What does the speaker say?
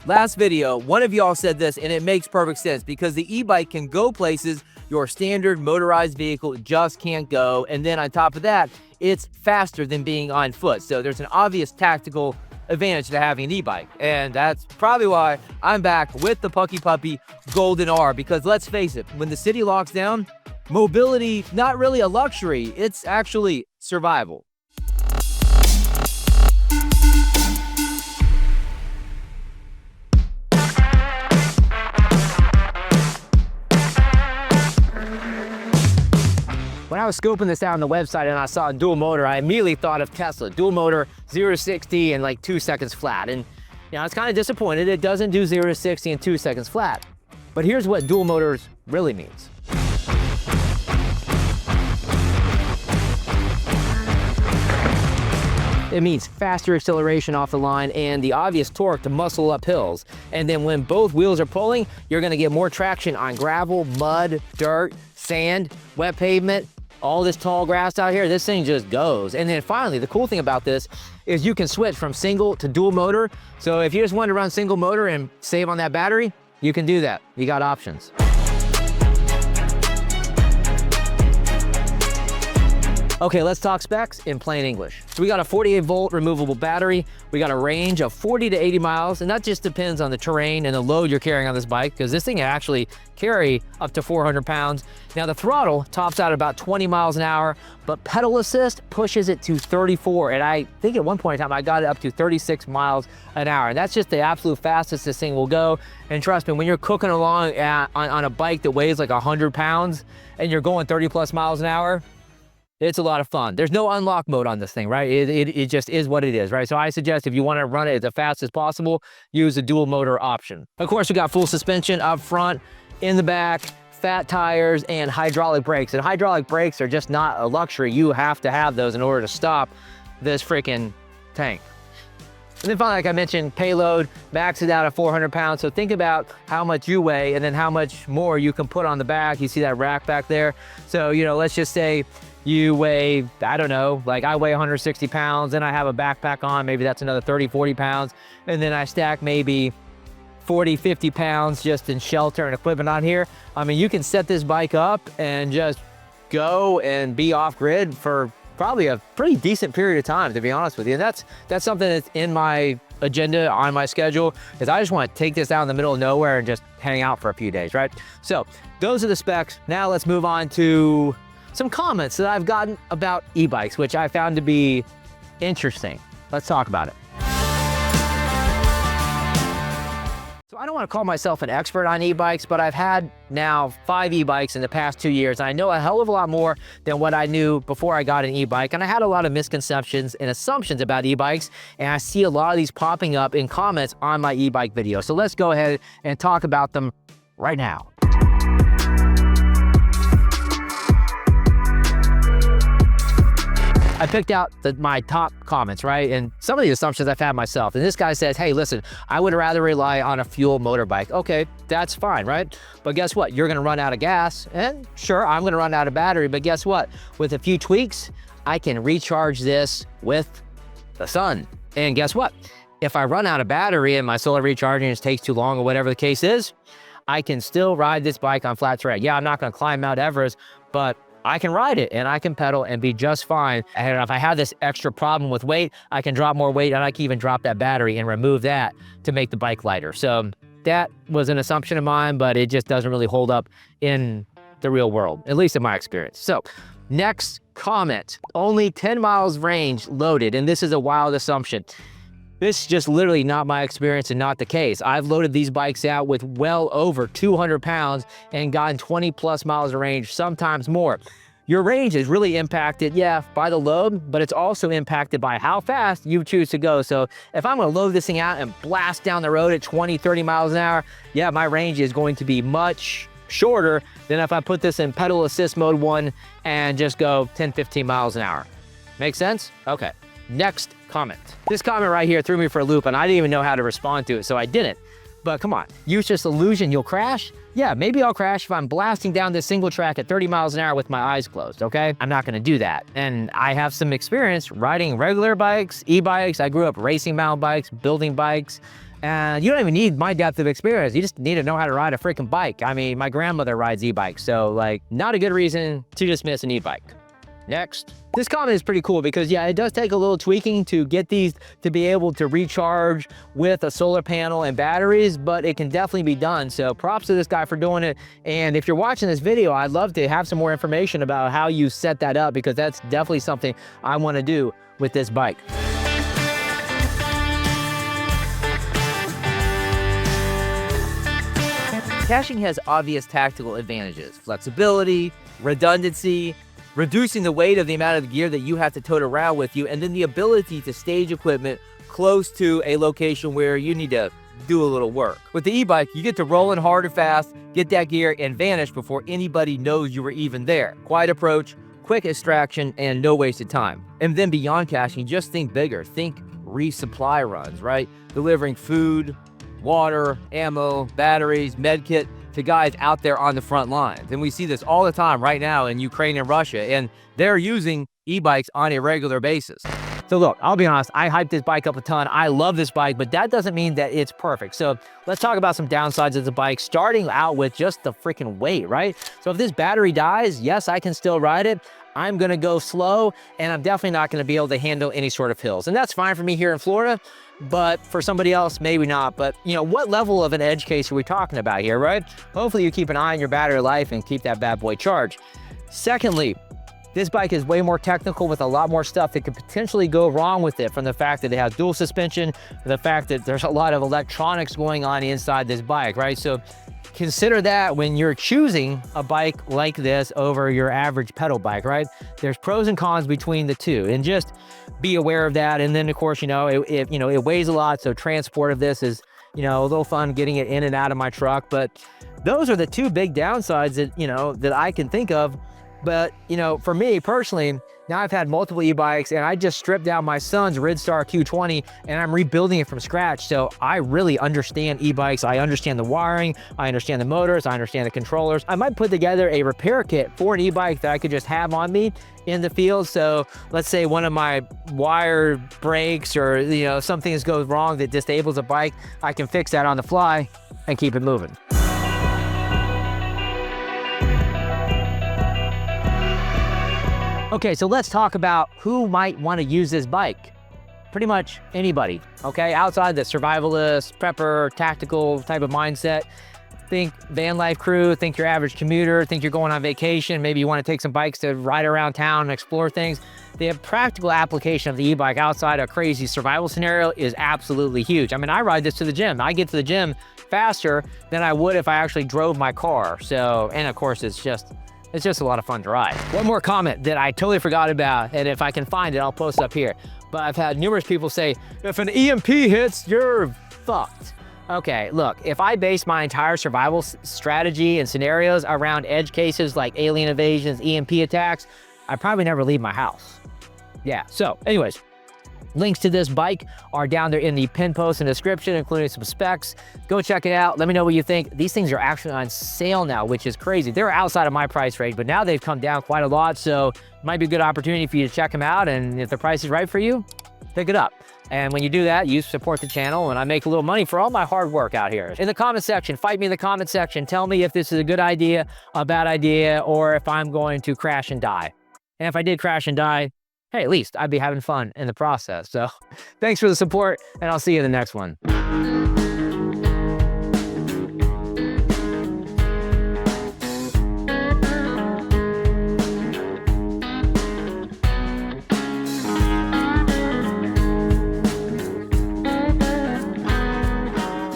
Last video, one of y'all said this, and it makes perfect sense because the e-bike can go places your standard motorized vehicle just can't go. And then on top of that, it's faster than being on foot. So there's an obvious tactical advantage to having an e-bike. And that's probably why I'm back with the PuckiPuppy Golden R, because let's face it, when the city locks down, mobility, not really a luxury, it's actually survival. When I was scoping this out on the website and I saw a dual motor, I immediately thought of Tesla. Dual motor, 0 to 60 in like 2 seconds flat. And I was kind of disappointed it doesn't do 0 to 60 in 2 seconds flat. But here's what dual motors really means. It means faster acceleration off the line and the obvious torque to muscle up hills. And then when both wheels are pulling, you're gonna get more traction on gravel, mud, dirt, sand, wet pavement, all this tall grass out here. This thing just goes. And then finally, the cool thing about this is you can switch from single to dual motor. So if you just want to run single motor and save on that battery, you can do that. You got options. Okay, let's talk specs in plain English. So we got a 48-volt removable battery. We got a range of 40 to 80 miles, and that just depends on the terrain and the load you're carrying on this bike, because this thing can actually carry up to 400 pounds. Now the throttle tops out at about 20 miles an hour, but pedal assist pushes it to 34. And I think at one point in time, I got it up to 36 miles an hour. And that's just the absolute fastest this thing will go. And trust me, when you're cooking along on a bike that weighs like 100 pounds and you're going 30 plus miles an hour, it's a lot of fun. There's no unlock mode on this thing, right? It just is what it is, right? So I suggest if you want to run it as fast as possible, use the dual motor option. Of course, we got full suspension up front, in the back, fat tires, and hydraulic brakes. And hydraulic brakes are just not a luxury. You have to have those in order to stop this freaking tank. And then finally, like I mentioned, payload, max it out at 400 pounds. So think about how much you weigh and then how much more you can put on the back. You see that rack back there? So, let's just say you weigh, I don't know, like I weigh 160 pounds and I have a backpack on, maybe that's another 30, 40 pounds. And then I stack maybe 40, 50 pounds just in shelter and equipment on here. I mean, you can set this bike up and just go and be off grid for probably a pretty decent period of time, to be honest with you. And that's something that's in my agenda, on my schedule, is I just want to take this out in the middle of nowhere and just hang out for a few days, right? So those are the specs. Now let's move on to some comments that I've gotten about e-bikes, which I found to be interesting. Let's talk about it. So I don't want to call myself an expert on e-bikes, but I've had now 5 e-bikes in the past 2 years. And I know a hell of a lot more than what I knew before I got an e-bike. And I had a lot of misconceptions and assumptions about e-bikes. And I see a lot of these popping up in comments on my e-bike video. So let's go ahead and talk about them right now. I picked out my top comments, right? And some of the assumptions I've had myself. And this guy says, hey, listen, I would rather rely on a fuel motorbike. Okay, that's fine, right? But guess what? You're gonna run out of gas. And sure, I'm gonna run out of battery, but guess what? With a few tweaks, I can recharge this with the sun. And guess what? If I run out of battery and my solar recharging just takes too long or whatever the case is, I can still ride this bike on flat terrain. Yeah, I'm not gonna climb Mount Everest, but I can ride it and I can pedal and be just fine. And if I have this extra problem with weight, I can drop more weight and I can even drop that battery and remove that to make the bike lighter. So that was an assumption of mine, but it just doesn't really hold up in the real world, at least in my experience. So next comment, only 10 miles range loaded. And this is a wild assumption. This is just literally not my experience and not the case. I've loaded these bikes out with well over 200 pounds and gotten 20 plus miles of range, sometimes more. Your range is really impacted, yeah, by the load, but it's also impacted by how fast you choose to go. So if I'm gonna load this thing out and blast down the road at 20, 30 miles an hour, yeah, my range is going to be much shorter than if I put this in pedal assist mode 1 and just go 10, 15 miles an hour. Make sense? Okay. Next comment. This comment right here threw me for a loop and I didn't even know how to respond to it, so I didn't. But come on, use this illusion, you'll crash? Yeah, maybe I'll crash if I'm blasting down this single track at 30 miles an hour with my eyes closed, okay? I'm not gonna do that. And I have some experience riding regular bikes, e-bikes. I grew up racing mountain bikes, building bikes, And you don't even need my depth of experience. You just need to know how to ride a freaking bike. I mean, my grandmother rides e-bikes, so like not a good reason to dismiss an e-bike. Next. This comment is pretty cool because yeah, it does take a little tweaking to get these to be able to recharge with a solar panel and batteries, but it can definitely be done. So props to this guy for doing it. And if you're watching this video, I'd love to have some more information about how you set that up, because that's definitely something I want to do with this bike. Caching has obvious tactical advantages: flexibility, redundancy, reducing the weight of the amount of gear that you have to tote around with you, and then the ability to stage equipment close to a location where you need to do a little work. With the e-bike, you get to roll in hard and fast, get that gear, and vanish before anybody knows you were even there. Quiet approach, quick extraction, and no wasted time. And then beyond caching, just think bigger. Think resupply runs, right? Delivering food, water, ammo, batteries, medkit to guys out there on the front lines. And we see this all the time right now in Ukraine and Russia, and they're using e-bikes on a regular basis. So look, I'll be honest, I hyped this bike up a ton. I love this bike, but that doesn't mean that it's perfect. So let's talk about some downsides of the bike, starting out with just the freaking weight, right? So if this battery dies, yes, I can still ride it. I'm gonna go slow, and I'm definitely not gonna be able to handle any sort of hills. And that's fine for me here in Florida, but for somebody else, maybe not. But you know, what level of an edge case are we talking about here, right? Hopefully you keep an eye on your battery life and keep that bad boy charged. Secondly, this bike is way more technical with a lot more stuff that could potentially go wrong with it, from the fact that it has dual suspension, to the fact that there's a lot of electronics going on inside this bike, right? So consider that when you're choosing a bike like this over your average pedal bike, right? There's pros and cons between the two, and just be aware of that. And then of course, you know, it weighs a lot, so transport of this is, you know, a little fun getting it in and out of my truck. But those are the two big downsides that, you know, that I can think of. But, you know, for me personally, now I've had multiple e-bikes, and I just stripped down my son's Ridstar Q20 and I'm rebuilding it from scratch. So I really understand e-bikes. I understand the wiring, I understand the motors, I understand the controllers. I might put together a repair kit for an e-bike that I could just have on me in the field. So let's say one of my wire breaks, or, you know, something goes wrong that disables a bike, I can fix that on the fly and keep it moving. Okay, so let's talk about who might want to use this bike. Pretty much anybody, okay? Outside the survivalist, prepper, tactical type of mindset. Think van life crew, think your average commuter, think you're going on vacation, maybe you want to take some bikes to ride around town and explore things. The practical application of the e-bike outside a crazy survival scenario is absolutely huge. I mean, I ride this to the gym. I get to the gym faster than I would if I actually drove my car. So, and of course, it's just a lot of fun to ride. One more comment that I totally forgot about, and if I can find it, I'll post up here. But I've had numerous people say, if an EMP hits, you're fucked. Okay, look, if I base my entire survival strategy and scenarios around edge cases like alien invasions, EMP attacks, I'd probably never leave my house. Yeah, so anyways, links to this bike are down there in the pin post and description, including some specs. Go check it out. Let me know what you think. These things are actually on sale now, which is crazy. They're outside of my price range, but now they've come down quite a lot, so it might be a good opportunity for you to check them out, and if the price is right for you, pick it up. And when you do that, you support the channel, and I make a little money for all my hard work out here. In the comment section, fight me in the comment section. Tell me if this is a good idea, a bad idea, or if I'm going to crash and die. And if I did crash and die, hey, at least I'd be having fun in the process. So thanks for the support, and I'll see you in the next one.